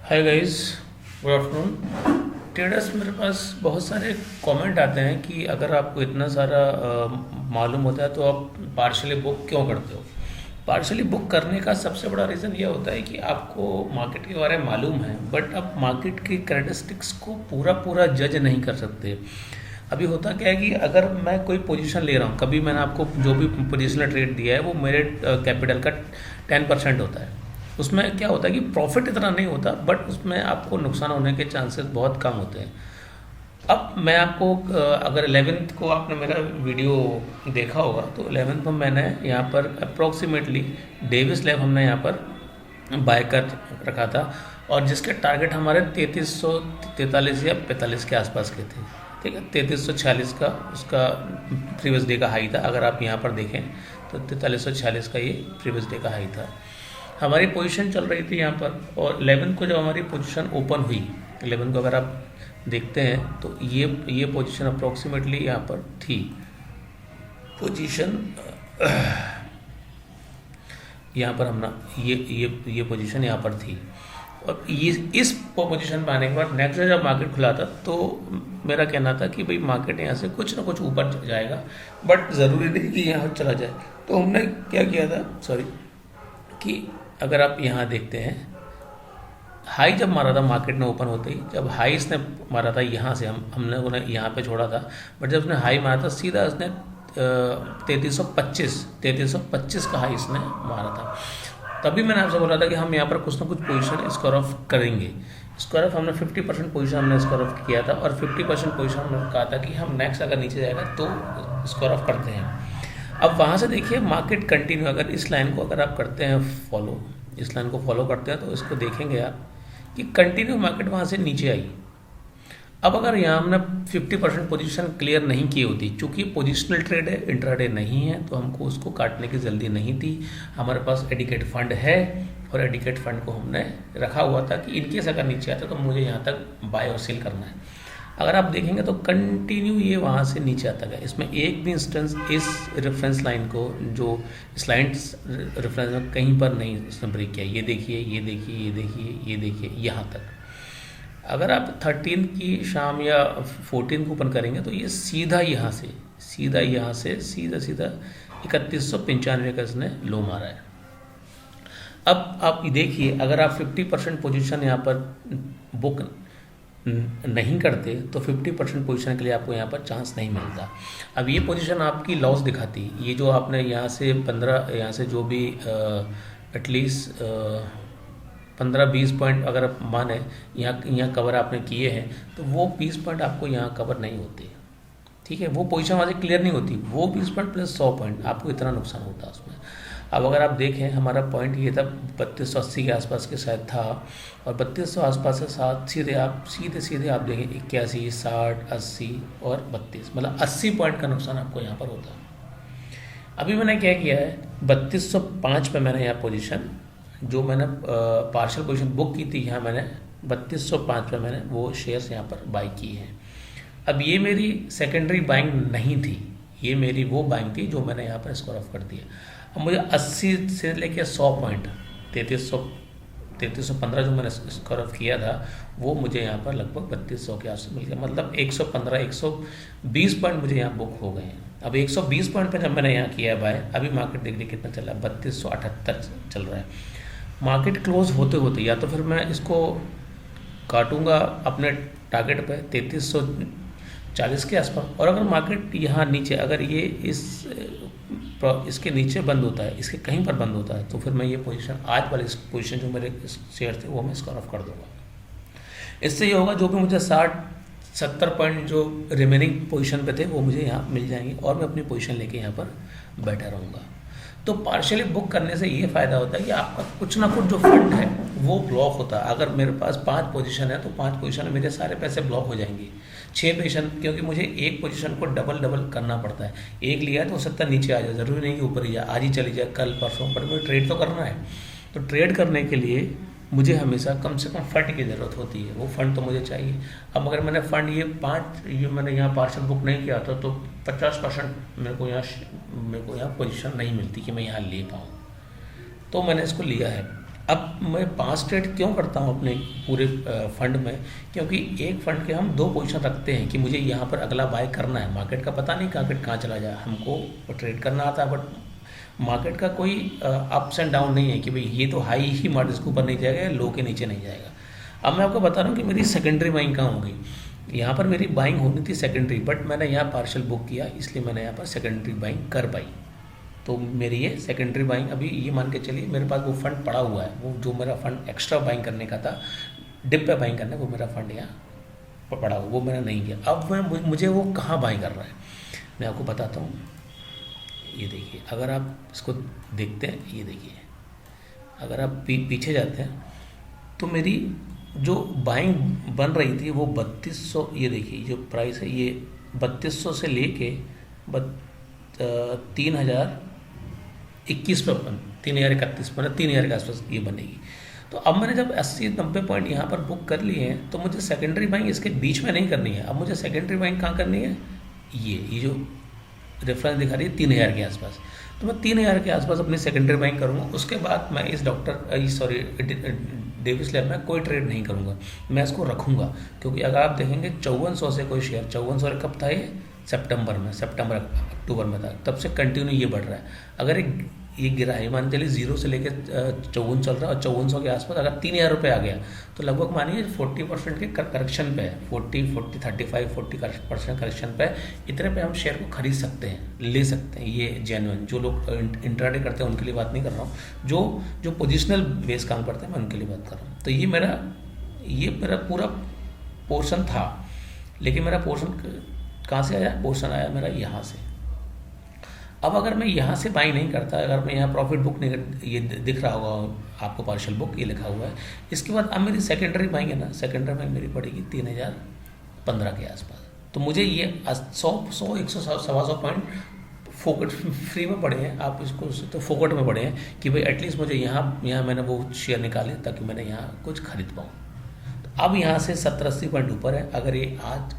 Hi guys, good afternoon traders. मेरे पास बहुत सारे कमेंट आते हैं कि अगर आपको इतना सारा मालूम होता है तो आप पार्शली बुक क्यों करते हो। पार्शली बुक करने का सबसे बड़ा रीज़न ये होता है कि आपको मार्केट के बारे में मालूम है, बट आप मार्केट की कैरेक्टरिस्टिक्स को पूरा पूरा जज नहीं कर सकते। अभी होता क्या है कि अगर मैं कोई पोजीशन ले रहा हूँ, कभी मैंने आपको जो भी पोजिशनल ट्रेड दिया है वो मेरे कैपिटल का 10% होता है। उसमें क्या होता है कि प्रॉफिट इतना नहीं होता, बट उसमें आपको नुकसान होने के चांसेस बहुत कम होते हैं। अब मैं आपको अगर 11th को आपने मेरा वीडियो देखा होगा तो 11th में मैंने यहाँ पर अप्रोक्सीमेटली डेविस लैब हमने यहाँ पर बाय कर रखा था, और जिसके टारगेट हमारे 3343 या 45 के आसपास के थे। ठीक है, 3346 का उसका प्रीवियस डे का हाई था। अगर आप यहाँ पर देखें तो 4346 का ये प्रीवियस डे का हाई था। हमारी पोजीशन चल रही थी यहाँ पर, और 11 को जब हमारी पोजीशन ओपन हुई, 11 को अगर आप देखते हैं तो ये पोजीशन अप्रोक्सीमेटली यहाँ पर थी। पोजीशन यहाँ पर हमने ये पोजीशन यहाँ पर थी, और ये इस पोजीशन पर आने के बाद नेक्स्ट डे जब मार्केट खुला था तो मेरा कहना था कि भाई मार्केट यहाँ से कुछ ना कुछ ऊपर जाएगा, बट ज़रूरी नहीं कि यहाँ चला जाए। तो हमने क्या किया था, कि अगर आप यहाँ देखते हैं, हाई जब मारा था मार्केट ने ओपन होते ही, जब हाई इसने मारा था यहाँ से हमने उन्हें यहाँ पे छोड़ा था, बट जब उसने हाई मारा था सीधा उसने 3325 का हाई इसने मारा था। तभी मैंने आपसे बोला था कि हम यहाँ पर कुछ ना कुछ पोजीशन स्क्वायर ऑफ करेंगे। स्क्वायर ऑफ हमने 50% पोजीशन हमने स्क्वायर ऑफ किया था, और 50% पोजीशन हमने कहा था कि हम नेक्स्ट अगर नीचे जाएगा तो स्क्वायर ऑफ करते हैं। अब वहाँ से देखिए मार्केट कंटिन्यू, अगर इस लाइन को अगर आप करते हैं फॉलो, इस लाइन को फॉलो करते हैं तो इसको देखेंगे आप कि कंटिन्यू मार्केट वहाँ से नीचे आई। अब अगर यहाँ हमने 50% पोजीशन क्लियर नहीं की होती, चूँकि पोजिशनल ट्रेड है, इंट्राडे नहीं है, तो हमको उसको काटने की जल्दी नहीं थी। हमारे पास एडिकेट फंड है, और एडिकेट फंड को हमने रखा हुआ था कि इनकेस अगर नीचे आता तो मुझे यहाँ तक बाय और सेल करना है। अगर आप देखेंगे तो कंटिन्यू ये वहाँ से नीचे आता गया। इसमें एक भी इंस्टेंस इस रेफरेंस लाइन को, जो स्लाइड्स रेफरेंस में कहीं पर नहीं इसने ब्रेक किया। ये देखिए, ये देखिए, ये देखिए, ये देखिए, यहाँ तक। अगर आप 13 की शाम या 14 को ओपन करेंगे तो ये सीधा यहाँ से सीधा 3195 का इसने लो मारा है। अब आप देखिए, अगर आप 50% पोजीशन यहाँ पर बुक नहीं करते तो 50% पोजीशन के लिए आपको यहाँ पर चांस नहीं मिलता। अब ये पोजीशन आपकी लॉस दिखाती, ये जो आपने यहाँ से 15, यहाँ से जो भी एटलीस्ट 15-20 पॉइंट अगर आप माने यहाँ कवर आपने किए हैं, तो वो 20 पॉइंट आपको यहाँ कवर नहीं होते। ठीक है, वो पोजीशन वहाँ से क्लियर नहीं होती। वो 20 पॉइंट प्लस 100 पॉइंट आपको इतना नुकसान होता है उसमें। अब अगर आप देखें, हमारा पॉइंट ये था 3280 के आसपास के शायद था, और 3200 आसपास के साथ सीधे आप देखें 81, 60, 80 और 32, मतलब 80 पॉइंट का नुकसान आपको यहाँ पर होता है। अभी मैंने क्या किया है, 3205 पे मैंने यहाँ पोजीशन, जो मैंने पार्शियल पोजीशन बुक की थी, यहाँ मैंने 3205 पे मैंने वो शेयर्स यहाँ पर बाई की हैं। अब ये मेरी सेकेंडरी बाइंग नहीं थी, ये मेरी वो बाइंग थी जो मैंने यहाँ पर स्क्वायर ऑफ कर दिया। अब मुझे 80 से लेके 100 पॉइंट, 3315 जो मैंने स्क्वायर ऑफ किया था, वो मुझे यहाँ पर लगभग 3200 के आसपास मिल गया। मतलब 120 पॉइंट मुझे यहाँ बुक हो गए हैं। अब 120 पॉइंट पर जब मैंने यहाँ किया है बाय, अभी मार्केट देखिए कितना चल रहा है, 3278 चल रहा है। मार्केट क्लोज होते होते या तो फिर मैं इसको काटूंगा अपने टारगेट पे 3340 के आसपास, और अगर मार्केट यहाँ नीचे, अगर ये इसके नीचे बंद होता है, इसके कहीं पर बंद होता है, तो फिर मैं ये पोजीशन, आज वाली पोजीशन जो मेरे शेयर थे वो मैं स्क्वायर ऑफ कर दूंगा। इससे ये होगा जो भी मुझे 60-70 पॉइंट जो रिमेनिंग पोजीशन पे थे वो मुझे यहाँ मिल जाएंगे, और मैं अपनी पोजीशन लेके यहाँ पर बैठा रहूँगा। तो पार्शियली बुक करने से ये फ़ायदा होता है कि आपका कुछ ना कुछ जो फंड है वो ब्लॉक होता है। अगर मेरे पास 5 पोजीशन है तो 5 पोजीशन में मेरे सारे पैसे ब्लॉक हो जाएंगे। 6 पोजीशन, क्योंकि मुझे एक पोजीशन को डबल करना पड़ता है। एक लिया है तो हो सकता है नीचे आ जाए, ज़रूरी नहीं कि ऊपर ही जाए, आज ही चली जाए, कल परसों, बट मुझे ट्रेड तो करना है। तो ट्रेड करने के लिए मुझे हमेशा कम से कम फंड की ज़रूरत होती है, वो फंड तो मुझे चाहिए। अब अगर मैंने फंड ये मैंने यहाँ पार्शियल बुक नहीं किया था तो 50% मेरे को यहाँ पोजीशन नहीं मिलती कि मैं यहाँ ले पाऊँ, तो मैंने इसको लिया है। अब मैं 5 ट्रेड क्यों करता हूँ अपने पूरे फंड में, क्योंकि एक फंड के हम 2 पोजीशन रखते हैं कि मुझे यहाँ पर अगला बाय करना है। मार्केट का पता नहीं मार्केट कहाँ चला जाए, हमको ट्रेड करना आता है, बट मार्केट का कोई अप्स एंड डाउन नहीं है कि भाई ये तो हाई ही मार्केट के ऊपर नहीं जाएगा या लो के नीचे नहीं जाएगा। अब मैं आपको बता रहा हूँ कि मेरी सेकेंडरी बाइंग कहाँ हो गई। यहाँ पर मेरी बाइंग होनी थी सेकेंडरी, बट मैंने यहाँ पार्शियल बुक किया, इसलिए मैंने यहाँ पर सेकेंडरी बाइंग कर पाई। तो मेरी ये सेकेंडरी बाइंग, अभी ये मान के चलिए मेरे पास वो फंड पड़ा हुआ है, वो जो मेरा फंड एक्स्ट्रा बाइंग करने का था, डिप पे बाइंग करना, वो मेरा फंड यहाँ पड़ा हुआ, वो मैंने नहीं किया। अब मुझे वो कहाँ बाइंग कर रहा है मैं आपको बताता हूँ। ये देखिए, अगर आप इसको देखते हैं, ये देखिए, अगर आप पीछे जाते हैं तो मेरी जो बाइंग बन रही थी वो 3200, ये देखिए जो प्राइस है ये 3200 से लेके 3021 पे 3031 पे, 3000 के आसपास ये बनेगी। तो अब मैंने जब 80-90 पॉइंट यहाँ पर बुक कर लिए हैं, तो मुझे सेकेंडरी बाइंग इसके बीच में नहीं करनी है। अब मुझे सेकेंडरी बाइंग कहाँ करनी है, ये जो रेफरेंस दिखा रही है 3000 के आसपास, तो मैं 3000 के आसपास अपनी सेकेंडरी बाइंग करूँगा। उसके बाद मैं इस डेविस लैब में कोई ट्रेड नहीं करूँगा, मैं इसको रखूँगा। क्योंकि अगर आप देखेंगे 5400 से कोई शेयर, 5400 कब था ये, सितंबर अक्टूबर में था, तब से कंटिन्यू ये बढ़ रहा है। अगर ये गिरा है, मान चलिए 0 से लेकर 54 चल रहा है, और 5400 के आसपास अगर 3000 रुपये आ गया, तो लगभग मानिए 40% के करेक्शन पे है, 40% करेक्शन पे, इतने पे हम शेयर को खरीद सकते हैं, ले सकते हैं। ये जेन्युइन जो लोग इंट्राडे करते हैं उनके लिए बात नहीं कर रहा हूँ, जो पोजिशनल बेस काम करते हैं मैं उनके लिए बात कर रहा हूँ। तो ये मेरा पूरा पोर्शन था, लेकिन मेरा पोर्शन कहाँ से आया, पोर्शन आया मेरा यहाँ से। अब अगर मैं यहाँ से बाई नहीं करता, अगर मैं यहाँ प्रॉफिट बुक नहीं, ये दिख रहा होगा आपको पार्शियल बुक, ये लिखा हुआ है। इसके बाद अब मेरी सेकेंडरी बाइंग है ना, सेकेंडरी बाइंग मेरी पड़ेगी 3015 के आसपास। तो मुझे ये 100-100 पॉइंट फोकट फ्री में पड़े हैं, आप इसको तो फोकट में पड़े हैं कि भाई एटलीस्ट मुझे यहाँ मैंने वो शेयर निकाले ताकि मैंने यहाँ कुछ खरीद पाऊँ। तो अब यहाँ से 70-80 पॉइंट ऊपर है, अगर ये आज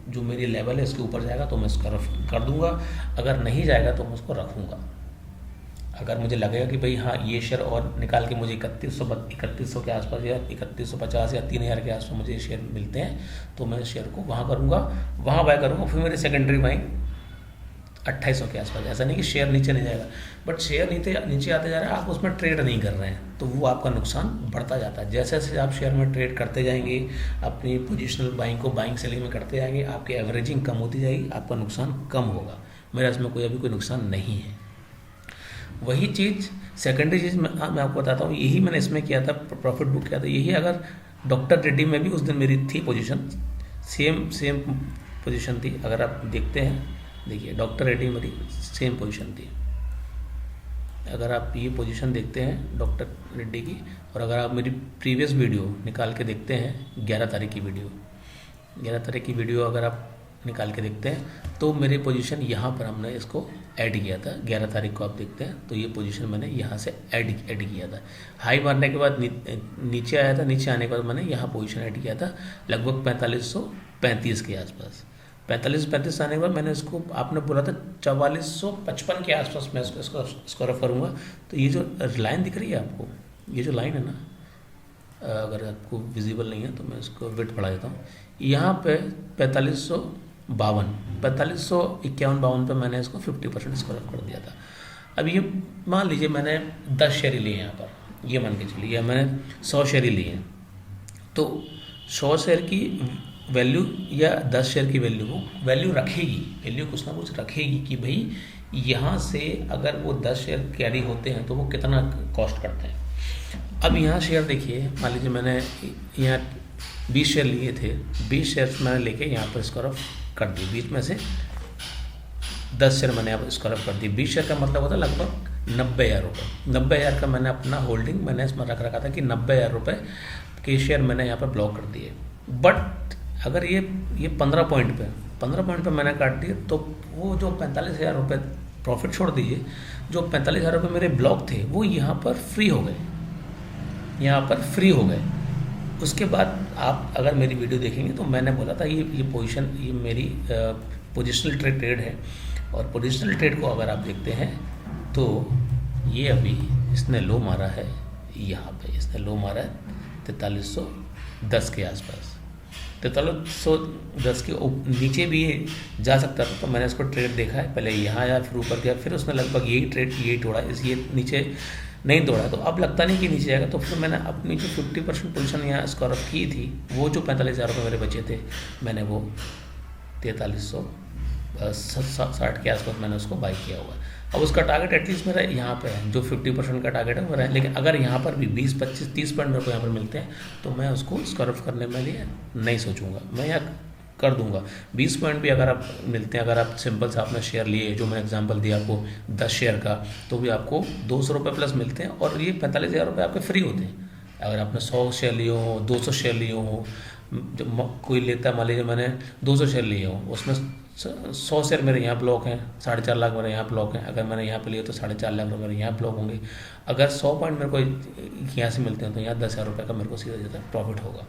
जो मेरी लेवल है इसके ऊपर जाएगा तो मैं इसका रफ कर दूंगा, अगर नहीं जाएगा तो मैं उसको रखूंगा। अगर मुझे लगेगा कि भाई हाँ ये शेयर और निकाल के मुझे 3100 के आसपास या 3150 या 3000 के आसपास मुझे शेयर मिलते हैं, तो मैं शेयर को वहाँ करूँगा, वहाँ बाय करूँगा। फिर मेरी सेकेंडरी बाइंग 2800 के आसपास। ऐसा नहीं कि शेयर नीचे नहीं जाएगा, बट शेयर नीचे आते जा रहा है, आप उसमें ट्रेड नहीं कर रहे हैं, तो वो आपका नुकसान बढ़ता जाता है। जैसे जैसे आप शेयर में ट्रेड करते जाएंगे, अपनी पोजिशनल बाइंग को बाइंग सेलिंग में करते जाएंगे, आपकी एवरेजिंग कम होती जाएगी, आपका नुकसान कम होगा। मेरा इसमें अभी कोई नुकसान नहीं है। वही चीज़ सेकेंडरी चीज़ मैं आपको बताता हूँ, यही मैंने इसमें किया था, प्रॉफिट बुक किया था। यही अगर डॉक्टर रेड्डी में भी उस दिन मेरी थी पोजीशन, सेम पोजीशन थी। अगर आप देखते हैं, देखिए डॉक्टर रेड्डी मेरी सेम पोजीशन थी। अगर आप ये पोजीशन देखते हैं डॉक्टर रेड्डी की, और अगर आप मेरी प्रीवियस वीडियो निकाल के देखते हैं 11 तारीख की वीडियो अगर आप निकाल के देखते हैं, तो मेरी पोजीशन यहाँ पर हमने इसको ऐड किया था। 11 तारीख को आप देखते हैं तो ये पोजीशन मैंने यहाँ से ऐड किया था। हाई मारने के बाद नीचे आया था, नीचे आने के बाद मैंने यहाँ पोजीशन ऐड किया था लगभग 4535 के आसपास। 45-35 आने के बाद मैंने इसको, आपने बोला था 4455 के आसपास मैं इसको रेफर करूँगा। तो ये जो लाइन दिख रही है आपको, ये जो लाइन है ना, अगर आपको विजिबल नहीं है तो मैं इसको विड्थ बढ़ा देता हूँ। यहाँ पे 4551-52 पे मैंने इसको 50% इसको रेफर कर दिया था। अब ये मान लीजिए मैंने 10 शेयर लिए यहाँ पर, ये मान के चलिए मैंने 100 शेयर लिए, तो 100 शेयर की वैल्यू या 10 शेयर की वैल्यू रखेगी, वैल्यू कुछ ना कुछ रखेगी कि भाई यहाँ से अगर वो 10 शेयर कैरी होते हैं तो वो कितना कॉस्ट करते हैं। अब यहाँ शेयर देखिए, मान लीजिए मैंने यहाँ 20 शेयर लिए थे, 20 शेयर मैंने लेके यहाँ पर स्क्वायर कर दी, 20 में से 10 शेयर मैंने यहाँ पर स्क्वायर कर दी। 20 शेयर का मतलब होता है लगभग 90,000 रुपये। 90,000 का मैंने अपना होल्डिंग मैंने इसमें रख रखा था कि 90,000 रुपये के शेयर मैंने यहाँ पर ब्लॉक कर दिए। बट अगर ये 15 पॉइंट पे मैंने काट दिए, तो वो जो 45,000 रुपये प्रॉफिट छोड़ दीजिए, जो 45,000 रुपये मेरे ब्लॉक थे वो यहाँ पर फ्री हो गए। उसके बाद आप अगर मेरी वीडियो देखेंगे तो मैंने बोला था ये पोजीशन, ये मेरी पोजिशनल ट्रेड है। और पोजिशनल ट्रेड को अगर आप देखते हैं तो ये अभी इसने लो मारा है, यहाँ पे इसने लो मारा है 4310 के आसपास। 4310 के नीचे भी ये जा सकता था, तो मैंने इसको ट्रेड देखा है, पहले यहाँ आया फिर ऊपर गया, फिर उसने लगभग यही ट्रेड यही तोड़ा, ये नीचे नहीं तोड़ा, तो अब लगता नहीं कि नीचे जाएगा। तो फिर मैंने अपनी जो 50% पोजीशन यहाँ स्कोर ऑफ की थी, वो जो 45,000 रुपये मेरे बचे थे, मैंने वो 4360 के आसपास मैंने उसको बाई किया हुआ है। अब उसका टारगेट एटलीस्ट मेरा यहाँ पे है, जो 50% का टारगेट है मेरा है, लेकिन अगर यहाँ पर भी 20, 25, 30 पॉइंट मेरे को यहाँ पर मिलते हैं तो मैं उसको स्कोर ऑफ करने में लिए नहीं सोचूंगा, मैं यहाँ कर दूंगा। 20 पॉइंट भी अगर आप मिलते हैं, अगर आप सिंपल से आपने शेयर लिए, जो मैं एग्जांपल दिया आपको 10 शेयर का, तो भी आपको 200 रुपये प्लस मिलते हैं, और ये 45,000 रुपये आपके फ्री होते हैं। अगर आपने 100 शेयर लिए हो, 200 शेयर लिए हो, जब कोई लेता है, मान लीजिए मैंने 200 शेयर लिए हो, उसमें 100 शेयर मेरे यहाँ ब्लॉक हैं, 4.5 लाख मेरे यहाँ ब्लॉक हैं। अगर मैंने यहाँ पे लिए तो 4.5 लाख रुपये मेरे यहाँ ब्लॉक होंगे। अगर 100 पॉइंट मेरे को यहाँ से मिलते हैं तो यहाँ 10,000 रुपये का मेरे को सीधा सीधा प्रॉफिट होगा।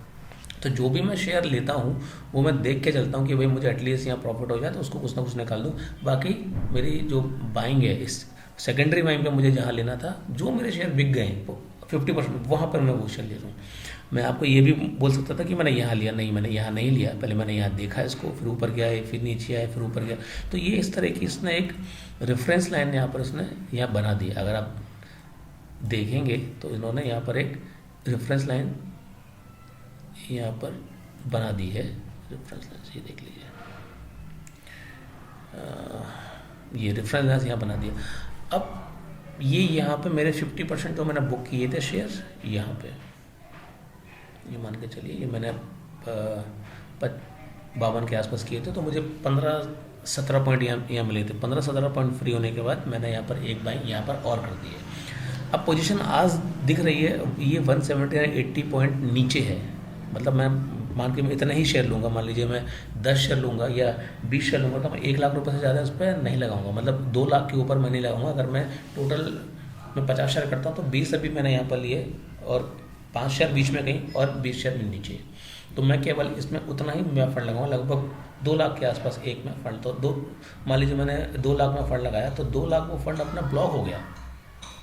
तो जो भी मैं शेयर लेता हूँ वो मैं देख के चलता हूँ कि भाई मुझे एटलीस्ट यहाँ प्रॉफिट हो जाए, तो उसको कुछ ना कुछ निकाल दूँ। बाकी मेरी जो बाइंग है, इस सेकेंडरी बाइंग पे मुझे जहाँ लेना था, जो मेरे शेयर बिक गए 50%, वहाँ पर मैं वो शेयर ले रहा हूँ। मैं आपको ये भी बोल सकता था कि मैंने यहाँ लिया, नहीं, मैंने यहाँ नहीं लिया, पहले मैंने यहाँ देखा इसको, फिर ऊपर गया है, फिर नीचे आया, फिर ऊपर गया। तो ये इस तरह की इसने एक रेफरेंस लाइन यहाँ पर इसने यहाँ बना दी। अगर आप देखेंगे तो इन्होंने यहाँ पर एक रेफरेंस लाइन यहाँ पर बना दी है, रेफरेंस लाइन ये देख लीजिए, ये रेफरेंस लाइन यहाँ बना दिया। अब ये यहाँ पे मेरे 50% जो मैंने बुक किए थे शेयर, यहाँ पे ये मान के चलिए, ये मैंने 52 के आसपास किए थे, तो मुझे 15-17 पॉइंट यहाँ मिले थे। 15-17 पॉइंट फ्री होने के बाद मैंने यहाँ पर एक बाइंग यहाँ पर और कर दी है। अब पोजीशन आज दिख रही है, ये 170 या 80 पॉइंट नीचे है। मतलब मैं मान के मैं इतना ही शेयर लूँगा, मान लीजिए मैं 10 शेयर लूँगा या 20 शेयर लूँगा, तो मैं 1 लाख रुपये से ज़्यादा उस पर नहीं लगाऊंगा, मतलब 2 लाख के ऊपर मैं नहीं लगाऊंगा। अगर मैं टोटल मैं 50 शेयर करता हूँ तो 20 अभी मैंने यहाँ पर लिए, और 5 शेयर बीच में कहीं और 20 शेयर में नीचे, तो मैं केवल इसमें उतना ही मैं फंड लगाऊंगा, लगभग 2 लाख के आसपास एक में फंड। तो मान लीजिए मैंने 2 लाख में फंड लगाया, तो 2 लाख वो फंड अपना ब्लॉक हो गया।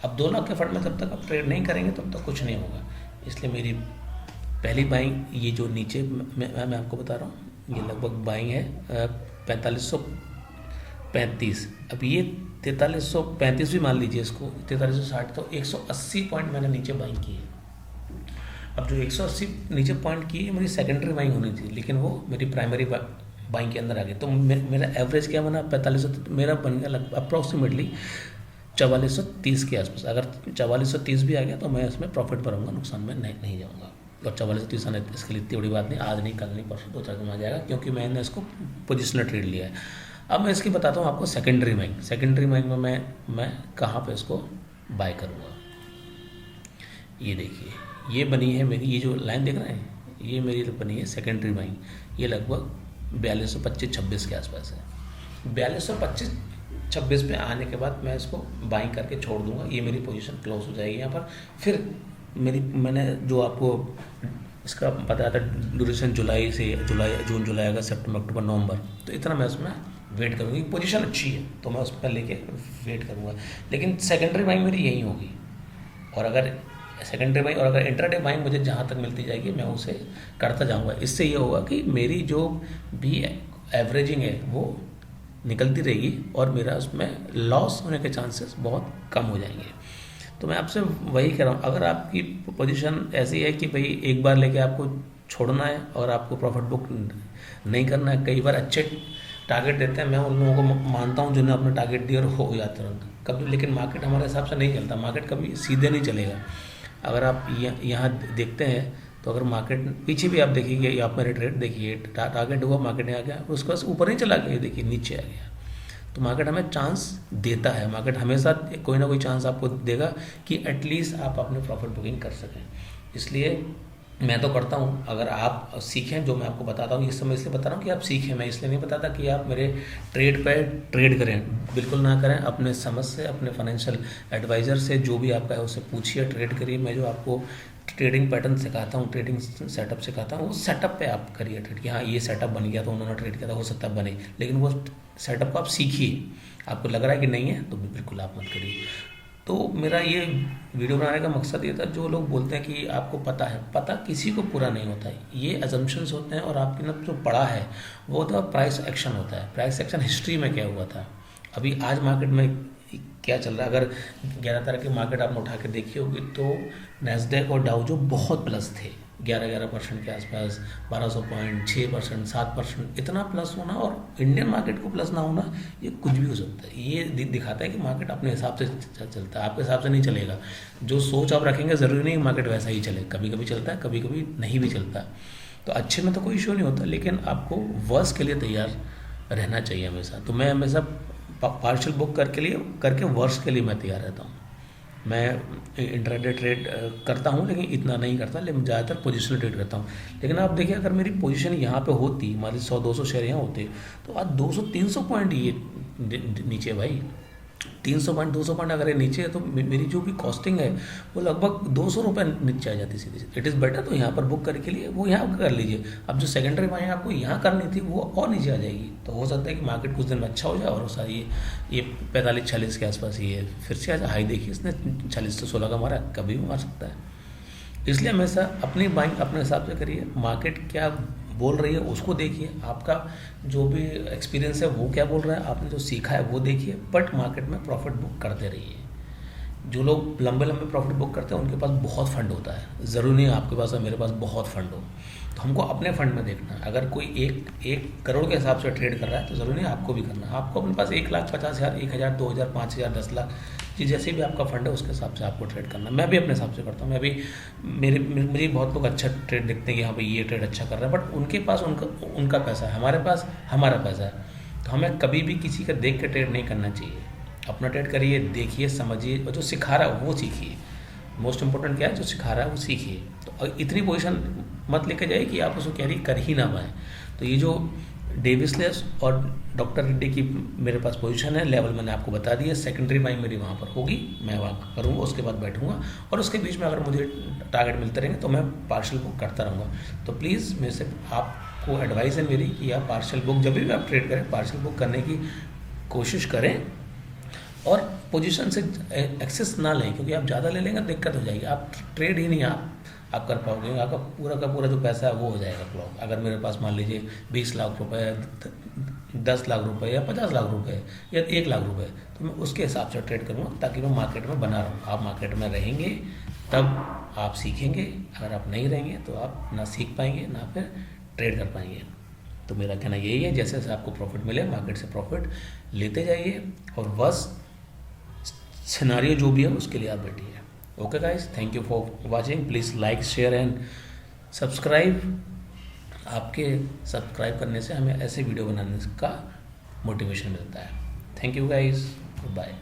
अब 2 लाख के फंड में जब तक आप ट्रेड नहीं करेंगे तब तक कुछ नहीं होगा। इसलिए मेरी पहली बाइंग ये जो नीचे मैं आपको बता रहा हूँ, ये लगभग बाइंग है 4535। अब ये 4335 भी मान लीजिए इसको, 4360, तो 180 पॉइंट मैंने नीचे बाइंग की है। अब जो 180 नीचे पॉइंट की है मेरी सेकेंडरी बाइंग होनी थी, लेकिन वो मेरी प्राइमरी बाइंग के अंदर आ गई। तो मेरा एवरेज क्या बना, 4500 मेरा बन गया लगभग अप्रॉक्सीमेटली 4430 के आसपास। अगर 4430 भी आ गया तो मैं इसमें प्रॉफिट पर रहूँगा, नुकसान में नहीं जाऊँगा। और 4430 आने इसके लिए इतनी बड़ी बात नहीं, आज नहीं, कल नहीं, परसों 2-4 दिन आ जाएगा, क्योंकि मैंने इसको पोजिशनल ट्रेड लिया है। अब मैं इसकी बताता हूँ आपको सेकेंडरी बाइंग। सेकेंडरी बाइंग में मैं कहाँ पे इसको बाय करूँगा। ये देखिए, ये बनी है मेरी, ये जो लाइन देख रहे हैं, ये मेरी बनी है सेकेंडरी बाइंग। ये लगभग 4225-26 के आसपास है। 4225-26 पे आने के बाद मैं इसको बाइंग करके छोड़ दूंगा, ये मेरी पोजीशन क्लोज हो जाएगी यहाँ पर। फिर मैंने जो आपको इसका बताया था ड्यूरेशन, जुलाई, जून, जुलाई, अगस्त, सितंबर, अक्टूबर, नवंबर, तो इतना मैं उसमें वेट करूँगी। पोजीशन अच्छी है तो मैं उस पर लेके वेट करूँगा, लेकिन सेकेंडरी बाइंग मेरी यही होगी। और अगर सेकेंडरी बाइंग और अगर इंट्राडे बाइंग मुझे जहाँ तक मिलती जाएगी मैं उसे करता जाऊँगा। इससे ये होगा कि मेरी जो भी एवरेजिंग है वो निकलती रहेगी और मेरा उसमें लॉस होने के चांसेस बहुत कम हो जाएंगे। तो मैं आपसे वही कह रहा हूँ, अगर आपकी पोजीशन ऐसी है कि भाई एक बार लेके आपको छोड़ना है और आपको प्रॉफिट बुक नहीं करना है, कई बार अच्छे टारगेट देते हैं, मैं उन लोगों को मानता हूँ जिन्होंने अपने टारगेट दिए और हो जाते हैं कभी, लेकिन मार्केट हमारे हिसाब से नहीं चलता। मार्केट कभी सीधे नहीं चलेगा। अगर आप यहाँ देखते हैं तो अगर मार्केट पीछे भी आप देखिए, आप मेरे ट्रेड देखिए, टारगेट हुआ, मार्केट में आ गया, उसके बाद ऊपर नहीं चला गया, देखिए नीचे आ गया। तो मार्केट हमें चांस देता है, मार्केट हमेशा कोई ना कोई चांस आपको देगा कि एटलीस्ट आप अपने प्रॉफिट बुकिंग कर सकें। इसलिए मैं तो करता हूँ। अगर आप सीखें जो मैं आपको बताता हूँ, इस समय इसलिए बता रहा हूँ कि आप सीखें, मैं इसलिए नहीं बताता कि आप मेरे ट्रेड पे ट्रेड करें, बिल्कुल ना करें। अपने समझ से, अपने फाइनेंशियल एडवाइज़र से जो भी आपका है उससे पूछिए, ट्रेड करिए। मैं जो आपको ट्रेडिंग पैटर्न सिखाता हूँ, ट्रेडिंग सेटअप सिखाता हूँ, उस सेटअप पे आप करिए ट्रेड। कि हाँ ये सेटअप बन गया तो उन्होंने ट्रेड किया था, हो सकता है बने, लेकिन वो सेटअप को आप सीखिए। आपको लग रहा है कि नहीं है तो बिल्कुल आप मत करिए। तो मेरा ये वीडियो बनाने का मकसद ये था, जो लोग बोलते हैं कि आपको पता है, पता किसी को पूरा नहीं होता है, ये अजम्पशंस होते हैं। और आपने ना जो पढ़ा है वो होता है प्राइस एक्शन होता है। प्राइस एक्शन हिस्ट्री में क्या हुआ था, अभी आज मार्केट में क्या चल रहा है। अगर 11 तारीख की मार्केट आपने उठा के देखी होगी तो नैस्डैक और डाउ जो बहुत प्लस थे, 11% के आसपास, 1200 पॉइंट, 6%, 7%, इतना प्लस होना और इंडियन मार्केट को प्लस ना होना, ये कुछ भी हो सकता है। ये दिखाता है कि मार्केट अपने हिसाब से चलता है, आपके हिसाब से नहीं चलेगा। जो सोच आप रखेंगे ज़रूरी नहीं मार्केट वैसा ही चले, कभी कभी चलता है, कभी कभी नहीं भी चलता। तो अच्छे में तो कोई इशू नहीं होता, लेकिन आपको वर्स्ट के लिए तैयार रहना चाहिए हमेशा। तो मैं हमेशा पार्शियल बुक करके वर्स्ट के लिए मैं तैयार रहता हूँ। मैं इंट्राडे ट्रेड करता हूँ, लेकिन इतना नहीं करता, लेकिन ज़्यादातर पोजिशनल ट्रेड करता हूँ। लेकिन आप देखिए, अगर मेरी पोजीशन यहाँ पे होती, मान लीजिए 100-200 शेयर यहाँ होते, तो आज 200-300 पॉइंट ये नीचे भाई, 300 पॉइंट 200 पॉइंट अगर ये नीचे है तो मेरी जो भी कॉस्टिंग है वो लगभग 200 रुपये नीचे आ जाती सीधे। इट इज़ बेटर तो यहाँ पर बुक करके लिए वो यहाँ कर लीजिए। अब जो सेकेंडरी बाइंग आपको यहाँ करनी थी वो और नीचे आ जाएगी। तो हो सकता है कि मार्केट कुछ दिन में अच्छा हो जाए और सारी ये 45-46 के आसपास ये फिर से आ जाए। हाई देखिए इसने 46 से 16 का मारा, कभी भी मार सकता है। इसलिए हमेशा अपनी बाइंग अपने हिसाब से करिए, मार्केट क्या बोल रही है उसको देखिए, आपका जो भी एक्सपीरियंस है वो क्या बोल रहा है, आपने जो सीखा है वो देखिए, बट मार्केट में प्रॉफिट बुक करते रहिए। जो लोग लंबे लंबे प्रॉफिट बुक करते हैं उनके पास बहुत फंड होता है, ज़रूरी नहीं है आपके पास और मेरे पास बहुत फंड हो। तो हमको अपने फंड में देखना है। अगर कोई एक करोड़ के हिसाब से ट्रेड कर रहा है तो ज़रूरी नहीं आपको भी करना है। आपको अपने पास 1,50,000, 1,000, 2,000, 5,000, 10 लाख जी जैसे भी आपका फंड है उसके हिसाब से आपको ट्रेड करना है। मैं भी अपने हिसाब से करता हूँ। मैं भी मुझे बहुत लोग अच्छा ट्रेड देखते हैं कि हाँ भाई ये ट्रेड अच्छा कर रहा है, बट उनके पास उनका पैसा है, हमारे पास हमारा पैसा है। तो हमें कभी भी किसी का देख के ट्रेड नहीं करना चाहिए। अपना ट्रेड करिए, देखिए, समझिए और जो सिखा रहा है वो सीखिए। मोस्ट इंपॉर्टेंट क्या है, जो सिखा रहा है वो सीखिए। तो इतनी पोजीशन मत लेके जाइए कि आप उसको कैरी कर ही ना पाएँ। तो ये जो डेविसलेस और डॉक्टर रेड्डी की मेरे पास पोजीशन है, लेवल मैंने आपको बता दिया। सेकेंडरी बाइंग मेरी वहाँ पर होगी, मैं वहाँ करूँगा, उसके बाद बैठूँगा और उसके बीच में अगर मुझे टारगेट मिलते रहेंगे तो मैं पार्शियल बुक करता रहूँगा। तो प्लीज़ मेरे से आपको एडवाइस है मेरी कि आप पार्शियल बुक जब भी आप ट्रेड करें, पार्शियल बुक करने की कोशिश करें और पोजीशन से एक्सेस ना लें, क्योंकि आप ज़्यादा ले लेंगे दिक्कत हो जाएगी। आप ट्रेड ही नहीं आप कर पाओगे, आपका पूरा का पूरा जो पैसा है वो हो जाएगा ब्लॉक। अगर मेरे पास मान लीजिए 20 लाख रुपए, 10 लाख रुपए या 50 लाख रुपए या 1 लाख रुपए, तो मैं उसके हिसाब से ट्रेड करूँगा ताकि मैं मार्केट में बना रहूँ। आप मार्केट में रहेंगे तब आप सीखेंगे, अगर आप नहीं रहेंगे तो आप ना सीख पाएंगे ना फिर ट्रेड कर पाएंगे। तो मेरा कहना यही है, जैसे जैसे आपको प्रॉफिट मिले मार्केट से प्रॉफिट लेते जाइए और बस सिनारियो जो भी है उसके लिए आप बैठिए। Okay guys, thank you for watching. Please like, share and subscribe. आपके सब्सक्राइब करने से हमें ऐसे वीडियो बनाने का मोटिवेशन मिलता है। Thank you guys, bye.